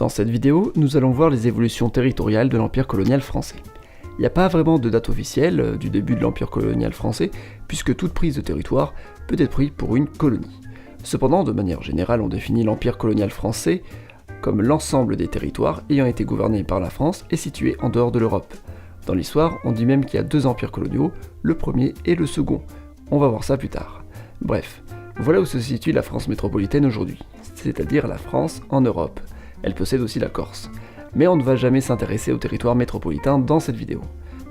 Dans cette vidéo, nous allons voir les évolutions territoriales de l'Empire colonial français. Il n'y a pas vraiment de date officielle du début de l'Empire colonial français, puisque toute prise de territoire peut être prise pour une colonie. Cependant, de manière générale, on définit l'Empire colonial français comme l'ensemble des territoires ayant été gouvernés par la France et situés en dehors de l'Europe. Dans l'histoire, on dit même qu'il y a deux empires coloniaux, le premier et le second. On va voir ça plus tard. Bref, voilà où se situe la France métropolitaine aujourd'hui, c'est-à-dire la France en Europe. Elle possède aussi la Corse. Mais on ne va jamais s'intéresser au territoire métropolitain dans cette vidéo.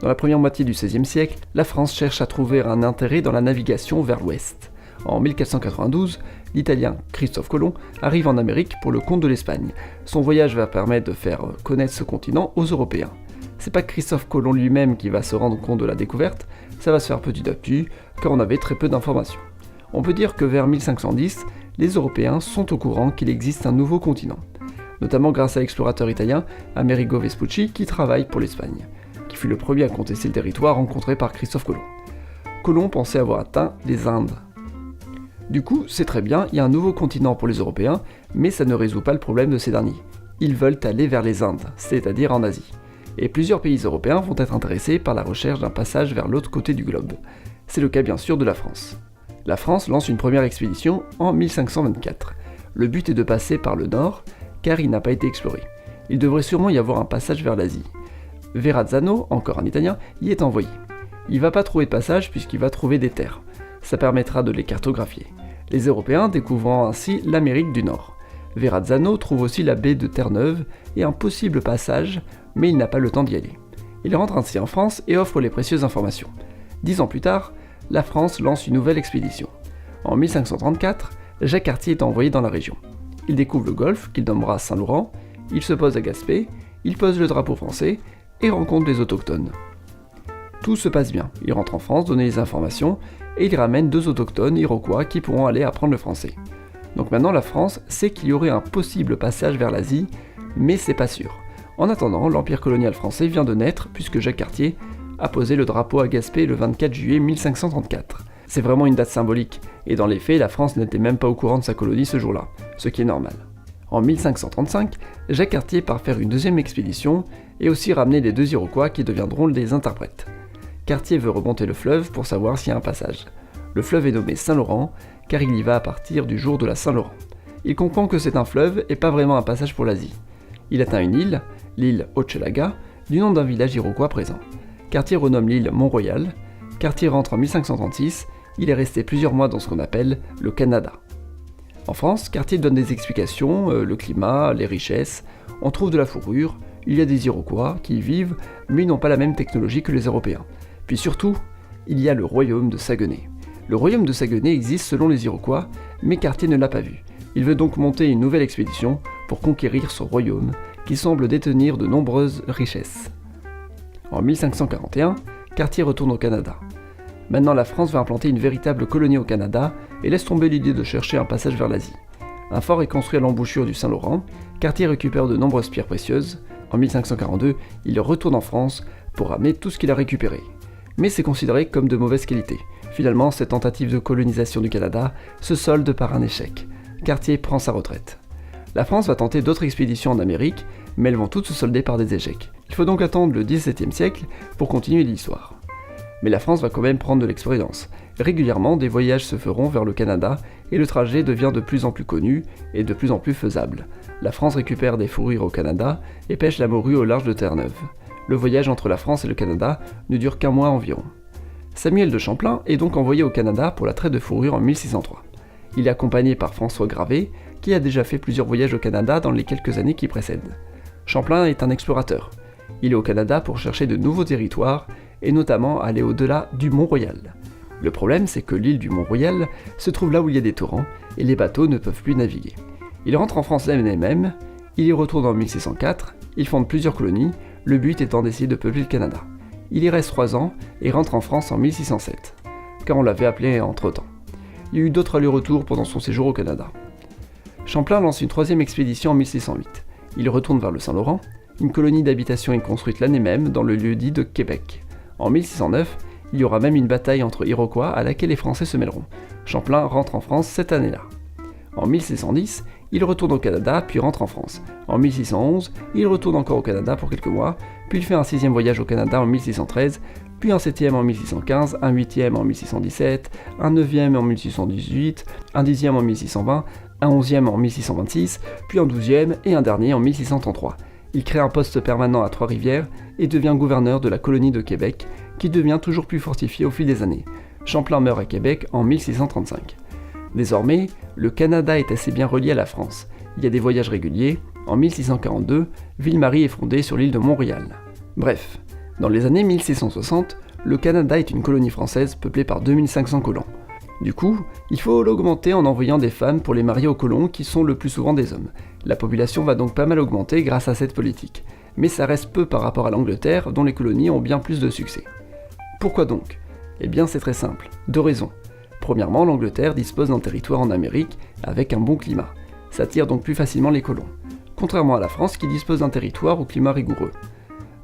Dans la première moitié du XVIe siècle, la France cherche à trouver un intérêt dans la navigation vers l'ouest. En 1492, l'Italien Christophe Colomb arrive en Amérique pour le compte de l'Espagne. Son voyage va permettre de faire connaître ce continent aux Européens. C'est pas Christophe Colomb lui-même qui va se rendre compte de la découverte, ça va se faire petit à petit, car on avait très peu d'informations. On peut dire que vers 1510, les Européens sont au courant qu'il existe un nouveau continent, notamment grâce à l'explorateur italien Amerigo Vespucci qui travaille pour l'Espagne, qui fut le premier à contester le territoire rencontré par Christophe Colomb. Colomb pensait avoir atteint les Indes. Du coup, c'est très bien, il y a un nouveau continent pour les Européens, mais ça ne résout pas le problème de ces derniers. Ils veulent aller vers les Indes, c'est-à-dire en Asie. Et plusieurs pays européens vont être intéressés par la recherche d'un passage vers l'autre côté du globe. C'est le cas bien sûr de la France. La France lance une première expédition en 1524. Le but est de passer par le nord, car il n'a pas été exploré. Il devrait sûrement y avoir un passage vers l'Asie. Verrazzano, encore un italien, y est envoyé. Il va pas trouver de passage puisqu'il va trouver des terres. Ça permettra de les cartographier. Les Européens découvrant ainsi l'Amérique du Nord. Verrazzano trouve aussi la baie de Terre-Neuve et un possible passage, mais il n'a pas le temps d'y aller. Il rentre ainsi en France et offre les précieuses informations. 10 ans plus tard, la France lance une nouvelle expédition. En 1534, Jacques Cartier est envoyé dans la région. Il découvre le golfe, qu'il nommera Saint-Laurent, il se pose à Gaspé, il pose le drapeau français et rencontre les autochtones. Tout se passe bien, il rentre en France donner les informations et il ramène 2 autochtones iroquois qui pourront aller apprendre le français. Donc maintenant la France sait qu'il y aurait un possible passage vers l'Asie, mais c'est pas sûr. En attendant, l'Empire colonial français vient de naître puisque Jacques Cartier a posé le drapeau à Gaspé le 24 juillet 1534. C'est vraiment une date symbolique, et dans les faits, la France n'était même pas au courant de sa colonie ce jour-là, ce qui est normal. En 1535, Jacques Cartier part faire une deuxième expédition, et aussi ramener les 2 Iroquois qui deviendront des interprètes. Cartier veut remonter le fleuve pour savoir s'il y a un passage. Le fleuve est nommé Saint-Laurent, car il y va à partir du jour de la Saint-Laurent. Il comprend que c'est un fleuve et pas vraiment un passage pour l'Asie. Il atteint une île, l'île Hochelaga, du nom d'un village iroquois présent. Cartier renomme l'île Mont-Royal. Cartier rentre en 1536, il est resté plusieurs mois dans ce qu'on appelle le Canada. En France, Cartier donne des explications, le climat, les richesses, on trouve de la fourrure, il y a des Iroquois qui y vivent, mais ils n'ont pas la même technologie que les Européens. Puis surtout, il y a le royaume de Saguenay. Le royaume de Saguenay existe selon les Iroquois, mais Cartier ne l'a pas vu. Il veut donc monter une nouvelle expédition pour conquérir ce royaume, qui semble détenir de nombreuses richesses. En 1541, Cartier retourne au Canada. Maintenant la France va implanter une véritable colonie au Canada et laisse tomber l'idée de chercher un passage vers l'Asie. Un fort est construit à l'embouchure du Saint-Laurent, Cartier récupère de nombreuses pierres précieuses. En 1542, il retourne en France pour ramener tout ce qu'il a récupéré. Mais c'est considéré comme de mauvaise qualité. Finalement, cette tentative de colonisation du Canada se solde par un échec. Cartier prend sa retraite. La France va tenter d'autres expéditions en Amérique, mais elles vont toutes se solder par des échecs. Il faut donc attendre le XVIIe siècle pour continuer l'histoire. Mais la France va quand même prendre de l'expérience. Régulièrement, des voyages se feront vers le Canada et le trajet devient de plus en plus connu et de plus en plus faisable. La France récupère des fourrures au Canada et pêche la morue au large de Terre-Neuve. Le voyage entre la France et le Canada ne dure qu'un mois environ. Samuel de Champlain est donc envoyé au Canada pour la traite de fourrure en 1603. Il est accompagné par François Gravé, qui a déjà fait plusieurs voyages au Canada dans les quelques années qui précèdent. Champlain est un explorateur. Il est au Canada pour chercher de nouveaux territoires, et notamment aller au-delà du Mont-Royal. Le problème, c'est que l'île du Mont-Royal se trouve là où il y a des torrents, et les bateaux ne peuvent plus naviguer. Il rentre en France l'année même, il y retourne en 1604, il fonde plusieurs colonies, le but étant d'essayer de peupler le Canada. Il y reste 3 ans, et rentre en France en 1607, car on l'avait appelé entre-temps. Il y a eu d'autres allers-retours pendant son séjour au Canada. Champlain lance une 3e expédition en 1608. Il retourne vers le Saint-Laurent, une colonie d'habitation est construite l'année même dans le lieu-dit de Québec. En 1609, il y aura même une bataille entre Iroquois à laquelle les Français se mêleront. Champlain rentre en France cette année-là. En 1610, il retourne au Canada, puis rentre en France. En 1611, il retourne encore au Canada pour quelques mois, puis il fait un 6e voyage au Canada en 1613, puis un 7e en 1615, un 8e en 1617, un 9e en 1618, un 10e en 1620, un 11e en 1626, puis un 12e et un dernier en 1633. Il crée un poste permanent à Trois-Rivières et devient gouverneur de la colonie de Québec, qui devient toujours plus fortifiée au fil des années. Champlain meurt à Québec en 1635. Désormais, le Canada est assez bien relié à la France. Il y a des voyages réguliers. En 1642, Ville-Marie est fondée sur l'île de Montréal. Bref, dans les années 1660, le Canada est une colonie française peuplée par 2500 colons. Du coup, il faut l'augmenter en envoyant des femmes pour les marier aux colons qui sont le plus souvent des hommes. La population va donc pas mal augmenter grâce à cette politique. Mais ça reste peu par rapport à l'Angleterre dont les colonies ont bien plus de succès. Pourquoi donc ? Eh bien c'est très simple, 2 raisons. Premièrement, l'Angleterre dispose d'un territoire en Amérique avec un bon climat. Ça attire donc plus facilement les colons. Contrairement à la France qui dispose d'un territoire au climat rigoureux.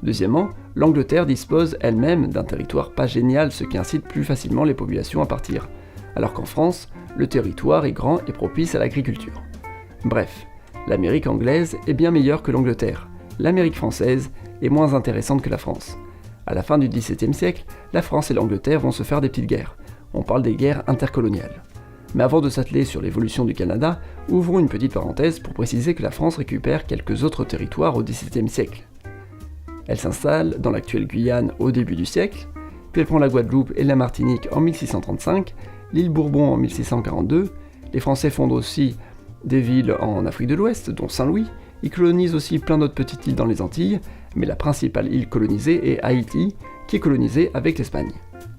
Deuxièmement, l'Angleterre dispose elle-même d'un territoire pas génial, ce qui incite plus facilement les populations à partir. Alors qu'en France, le territoire est grand et propice à l'agriculture. Bref, l'Amérique anglaise est bien meilleure que l'Angleterre. L'Amérique française est moins intéressante que la France. À la fin du XVIIe siècle, la France et l'Angleterre vont se faire des petites guerres. On parle des guerres intercoloniales. Mais avant de s'atteler sur l'évolution du Canada, ouvrons une petite parenthèse pour préciser que la France récupère quelques autres territoires au XVIIe siècle. Elle s'installe dans l'actuelle Guyane au début du siècle, puis elle prend la Guadeloupe et la Martinique en 1635, l'île Bourbon en 1642, les Français fondent aussi des villes en Afrique de l'Ouest, dont Saint-Louis, ils colonisent aussi plein d'autres petites îles dans les Antilles, mais la principale île colonisée est Haïti, qui est colonisée avec l'Espagne.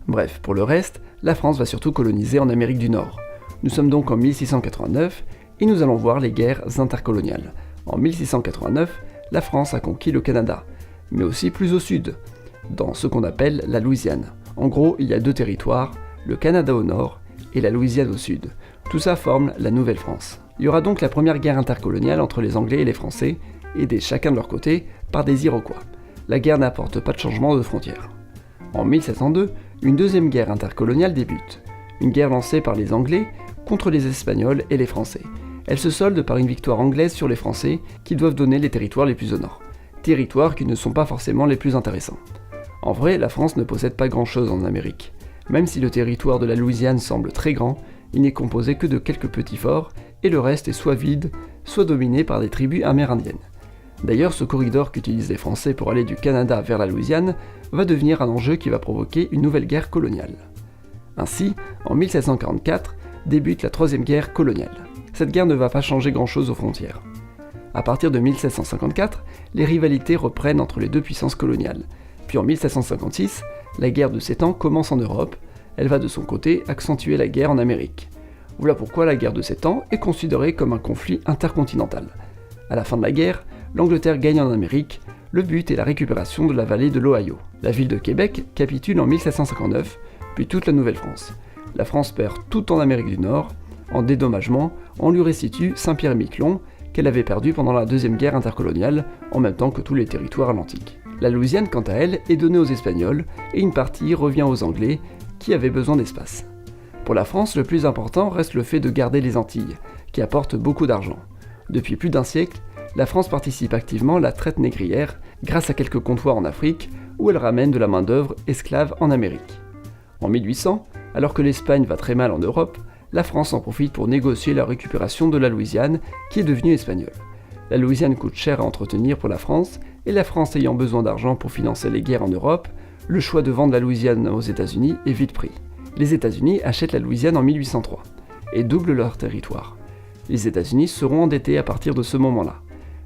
Bref, pour le reste, la France va surtout coloniser en Amérique du Nord. Nous sommes donc en 1689 et nous allons voir les guerres intercoloniales. En 1689, la France a conquis le Canada, mais aussi plus au sud, dans ce qu'on appelle la Louisiane. En gros, il y a 2 territoires, le Canada au nord et la Louisiane au sud. Tout ça forme la Nouvelle-France. Il y aura donc la première guerre intercoloniale entre les Anglais et les Français, aidés chacun de leur côté par des Iroquois. La guerre n'apporte pas de changement de frontières. En 1702, une deuxième guerre intercoloniale débute. Une guerre lancée par les Anglais contre les Espagnols et les Français. Elle se solde par une victoire anglaise sur les Français qui doivent donner les territoires les plus au nord. Territoires qui ne sont pas forcément les plus intéressants. En vrai, la France ne possède pas grand-chose en Amérique. Même si le territoire de la Louisiane semble très grand, il n'est composé que de quelques petits forts et le reste est soit vide, soit dominé par des tribus amérindiennes. D'ailleurs, ce corridor qu'utilisent les Français pour aller du Canada vers la Louisiane va devenir un enjeu qui va provoquer une nouvelle guerre coloniale. Ainsi, en 1744, débute la Troisième Guerre coloniale. Cette guerre ne va pas changer grand-chose aux frontières. À partir de 1754, les rivalités reprennent entre les 2 puissances coloniales. Puis en 1756, la guerre de 7 ans commence en Europe. Elle va de son côté accentuer la guerre en Amérique. Voilà pourquoi la guerre de 7 ans est considérée comme un conflit intercontinental. À la fin de la guerre, l'Angleterre gagne en Amérique. Le but est la récupération de la vallée de l'Ohio. La ville de Québec capitule en 1759, puis toute la Nouvelle-France. La France perd tout en Amérique du Nord. En dédommagement, on lui restitue Saint-Pierre-et-Miquelon, qu'elle avait perdu pendant la Deuxième Guerre intercoloniale, en même temps que tous les territoires atlantiques. La Louisiane, quant à elle, est donnée aux Espagnols, et une partie revient aux Anglais, qui avaient besoin d'espace. Pour la France, le plus important reste le fait de garder les Antilles, qui apportent beaucoup d'argent. Depuis plus d'un siècle, la France participe activement à la traite négrière, grâce à quelques comptoirs en Afrique, où elle ramène de la main-d'œuvre esclave en Amérique. En 1800, alors que l'Espagne va très mal en Europe, la France en profite pour négocier la récupération de la Louisiane, qui est devenue espagnole. La Louisiane coûte cher à entretenir pour la France, et la France ayant besoin d'argent pour financer les guerres en Europe, le choix de vendre la Louisiane aux États-Unis est vite pris. Les États-Unis achètent la Louisiane en 1803, et doublent leur territoire. Les États-Unis seront endettés à partir de ce moment-là.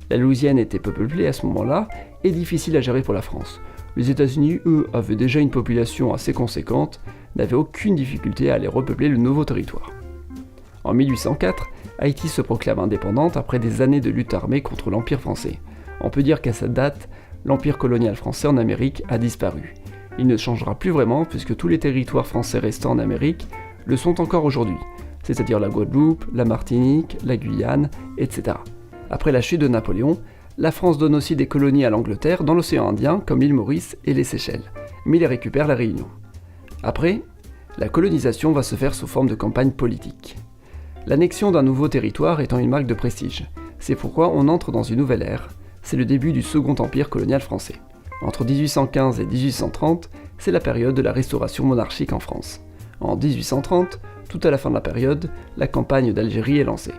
La Louisiane était peu peuplée à ce moment-là, et difficile à gérer pour la France. Les États-Unis, eux, avaient déjà une population assez conséquente, n'avaient aucune difficulté à aller repeupler le nouveau territoire. En 1804, Haïti se proclame indépendante après des années de lutte armée contre l'Empire français. On peut dire qu'à cette date, l'Empire colonial français en Amérique a disparu. Il ne changera plus vraiment puisque tous les territoires français restants en Amérique le sont encore aujourd'hui, c'est-à-dire la Guadeloupe, la Martinique, la Guyane, etc. Après la chute de Napoléon, la France donne aussi des colonies à l'Angleterre dans l'océan Indien comme l'île Maurice et les Seychelles, mais il récupère la Réunion. Après, la colonisation va se faire sous forme de campagne politique. L'annexion d'un nouveau territoire étant une marque de prestige. C'est pourquoi on entre dans une nouvelle ère. C'est le début du Second Empire colonial français. Entre 1815 et 1830, c'est la période de la restauration monarchique en France. En 1830, tout à la fin de la période, la campagne d'Algérie est lancée.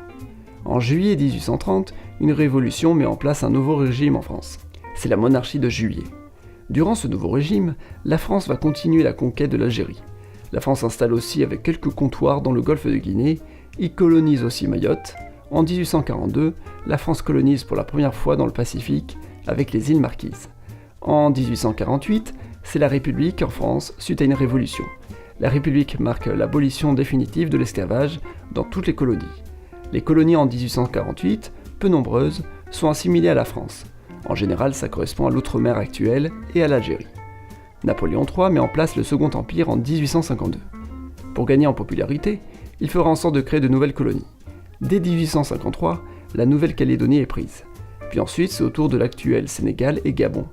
En juillet 1830, une révolution met en place un nouveau régime en France. C'est la monarchie de Juillet. Durant ce nouveau régime, la France va continuer la conquête de l'Algérie. La France s'installe aussi avec quelques comptoirs dans le golfe de Guinée, y colonise aussi Mayotte. En 1842, la France colonise pour la première fois dans le Pacifique avec les îles Marquises. En 1848, c'est la République en France suite à une révolution. La République marque l'abolition définitive de l'esclavage dans toutes les colonies. Les colonies en 1848, peu nombreuses, sont assimilées à la France. En général, ça correspond à l'outre-mer actuelle et à l'Algérie. Napoléon III met en place le Second Empire en 1852. Pour gagner en popularité, il fera en sorte de créer de nouvelles colonies. Dès 1853, la Nouvelle-Calédonie est prise. Puis ensuite, c'est au tour de l'actuel Sénégal et Gabon.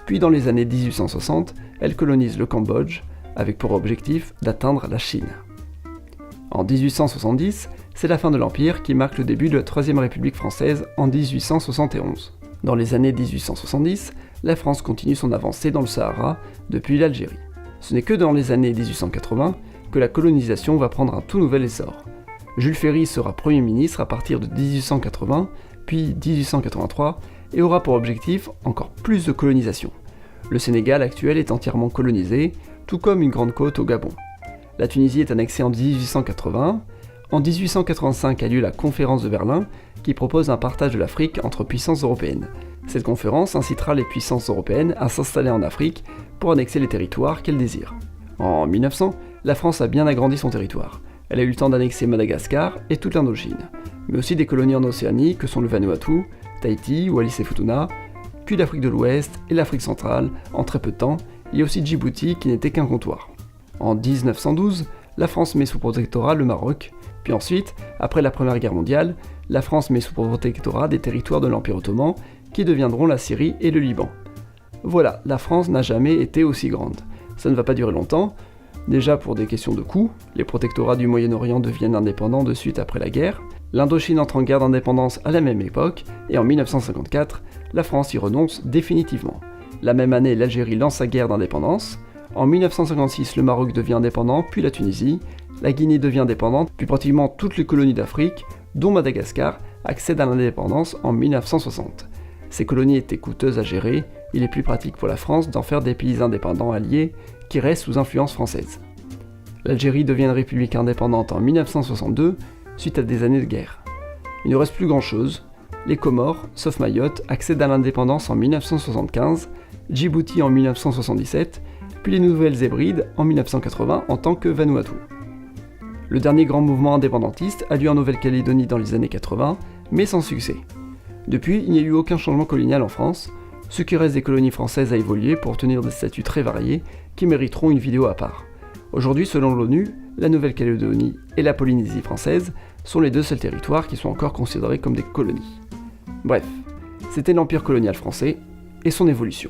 Puis dans les années 1860, elle colonise le Cambodge, avec pour objectif d'atteindre la Chine. En 1870, c'est la fin de l'Empire qui marque le début de la Troisième République française en 1871. Dans les années 1870, la France continue son avancée dans le Sahara depuis l'Algérie. Ce n'est que dans les années 1880 que la colonisation va prendre un tout nouvel essor. Jules Ferry sera Premier ministre à partir de 1880, puis 1883, et aura pour objectif encore plus de colonisation. Le Sénégal actuel est entièrement colonisé, tout comme une grande côte au Gabon. La Tunisie est annexée en 1880. En 1885 a lieu la conférence de Berlin, qui propose un partage de l'Afrique entre puissances européennes. Cette conférence incitera les puissances européennes à s'installer en Afrique pour annexer les territoires qu'elles désirent. En 1900, la France a bien agrandi son territoire. Elle a eu le temps d'annexer Madagascar et toute l'Indochine, mais aussi des colonies en Océanie que sont le Vanuatu, Tahiti, Wallis et Futuna, puis l'Afrique de l'Ouest et l'Afrique centrale en très peu de temps, et aussi Djibouti qui n'était qu'un comptoir. En 1912, la France met sous protectorat le Maroc, puis ensuite, après la Première Guerre mondiale, la France met sous protectorat des territoires de l'Empire ottoman qui deviendront la Syrie et le Liban. Voilà, la France n'a jamais été aussi grande. Ça ne va pas durer longtemps, déjà pour des questions de coût, les protectorats du Moyen-Orient deviennent indépendants de suite après la guerre, l'Indochine entre en guerre d'indépendance à la même époque, et en 1954, la France y renonce définitivement. La même année, l'Algérie lance sa guerre d'indépendance. En 1956, le Maroc devient indépendant, puis la Tunisie. La Guinée devient indépendante, puis pratiquement toutes les colonies d'Afrique, dont Madagascar, accèdent à l'indépendance en 1960. Ces colonies étaient coûteuses à gérer, il est plus pratique pour la France d'en faire des pays indépendants alliés qui restent sous influence française. L'Algérie devient une république indépendante en 1962, suite à des années de guerre. Il ne reste plus grand-chose. Les Comores, sauf Mayotte, accèdent à l'indépendance en 1975, Djibouti en 1977, puis les Nouvelles Hébrides en 1980 en tant que Vanuatu. Le dernier grand mouvement indépendantiste a lieu en Nouvelle-Calédonie dans les années 80, mais sans succès. Depuis, il n'y a eu aucun changement colonial en France. Ce qui reste des colonies françaises a évolué pour obtenir des statuts très variés qui mériteront une vidéo à part. Aujourd'hui, selon l'ONU, la Nouvelle-Calédonie et la Polynésie française sont les deux seuls territoires qui sont encore considérés comme des colonies. Bref, c'était l'Empire colonial français et son évolution.